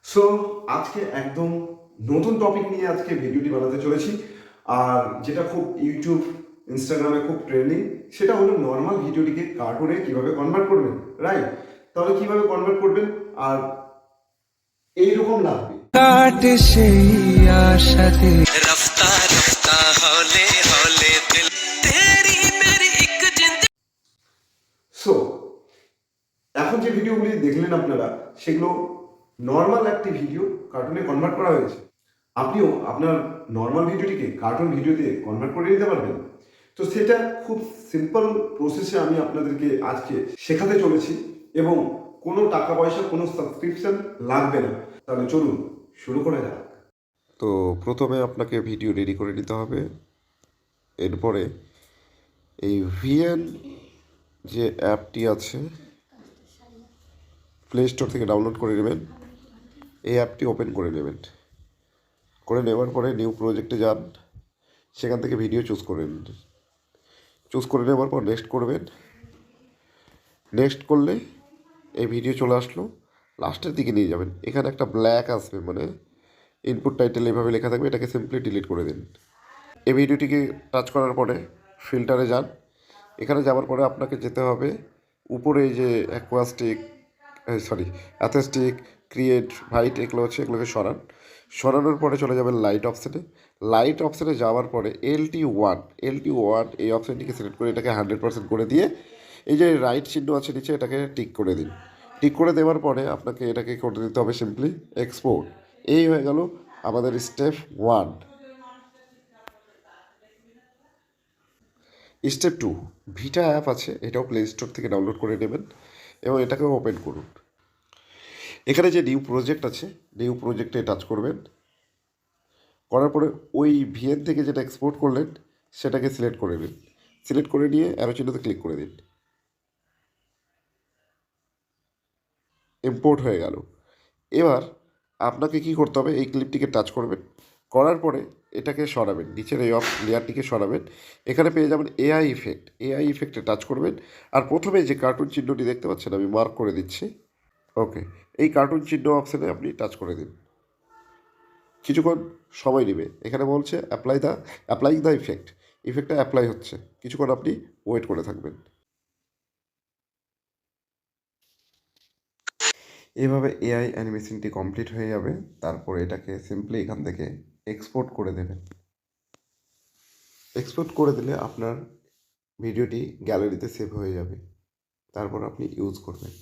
So আজকে একদম নতুন টপিক নিয়ে আজকে ভিডিওটি বানাতে চলেছি। আর যেটা খুব ইউটিউব ইনস্টাগ্রামে খুব ট্রেন্ডিং, সেটা হলো নর্মাল ভিডিওটিকে কার্টুনে কিভাবে কনভার্ট করবেন। রাইট? তাহলে কিভাবে কনভার্ট করবেন আর এইরকম লাগবে কাটে সেই আশাতে रफ्ता रफ्ता हौले हौले दिल तेरी मेरी एक जिंदगी। সো এখন যে ভিডিওগুলি দেখলেন আপনারা, সেগুলো নর্মাল একটি ভিডিও কার্টুনে কনভার্ট করা হয়েছে। আপনিও আপনার নর্মাল ভিডিওটিকে কার্টুন ভিডিওতে কনভার্ট করে নিতে পারবেন। তো সেটা খুব সিম্পল প্রসেসে আমি আপনাদেরকে আজকে শেখাতে চলেছি, এবং কোনো টাকা পয়সা কোনো সাবস্ক্রিপশন লাগবে না। তাহলে চলুন শুরু করা যাক। তো প্রথমে আপনাকে ভিডিও রেডি করে নিতে হবে। এরপরে এই ভিএন যে অ্যাপটি আছে প্লে স্টোর থেকে ডাউনলোড করে নেবেন। এই অ্যাপটি ওপেন করে নেবেন। করে নেওয়ার পরে নিউ প্রজেক্টে যান, সেখান থেকে ভিডিও চুজ করে নিন। চুজ করে নেওয়ার পর নেক্সট করবেন। নেক্সট করলে এই ভিডিও চলে আসলো, লাস্টের দিকে নিয়ে যাবেন। এখানে একটা ব্ল্যাক আসবে, মানে ইনপুট টাইটেল এভাবে লেখা থাকবে, এটাকে সিম্পলি ডিলিট করে দিন। এই ভিডিওটিকে টাচ করার পরে ফিল্টারে যান। এখানে যাওয়ার পরে আপনাকে যেতে হবে উপরে এই যে অ্যাথেস্টিক, ক্রিয়েট, ভাইট এগুলো আছে, এগুলোকে সরানোর পরে চলে যাবেন লাইট অপশানে। লাইট অপশানে যাওয়ার পরে LT1 এই অপশানটিকে সিলেক্ট করে এটাকে 100% করে দিয়ে এই যে রাইট চিহ্ন আছে নিচে, এটাকে টিক করে দিন। টিক করে দেওয়ার পরে আপনাকে এটাকে করে দিতে হবে সিম্পলি এক্সপোর্ট। এই হয়ে গেল আমাদের স্টেপ 1। স্টেপ 2, ভিটা অ্যাপ আছে, এটাও প্লে স্টোর থেকে ডাউনলোড করে নেবেন এবং এটাকে ওপেন করুন। এখানে যে নিউ প্রজেক্ট আছে, নিউ প্রজেক্টে টাচ করবেন। করার পরে ওই ভিএন থেকে যেটা এক্সপোর্ট করলেন সেটাকে সিলেক্ট করে নিন। সিলেক্ট করে নিয়ে অ্যারো চিহ্নতে ক্লিক করে দিন। ইম্পোর্ট হয়ে গেল। এবার আপনাকে কি করতে হবে, এই ক্লিপটিকে টাচ করবেন। করার পরে এটাকে সরাবেন, নিচের এই লেয়ারটিকে সরাবেন। এখানে পেয়ে যাবেন এআই ইফেক্টে টাচ করবেন। আর প্রথমে যে কার্টুন চিহ্নটি দেখতে পাচ্ছেন, আমি মার্ক করে দিচ্ছি। ওকে, এই কার্টুন চিহ্ন অপশানে আপনি টাচ করে দিন। কিছুক্ষণ সময় নেবে। এখানে বলছে অ্যাপ্লাইং দ্য ইফেক্টটা অ্যাপ্লাই হচ্ছে। কিছুক্ষণ আপনি ওয়েট করে থাকবেন। এভাবে এআই অ্যানিমেশনটি কমপ্লিট হয়ে যাবে। তারপর এটাকে সিম্পলি এখান থেকে এক্সপোর্ট করে দেবেন। এক্সপোর্ট করে দিলে আপনার ভিডিওটি গ্যালারিতে সেভ হয়ে যাবে। তারপর আপনি ইউজ করবেন।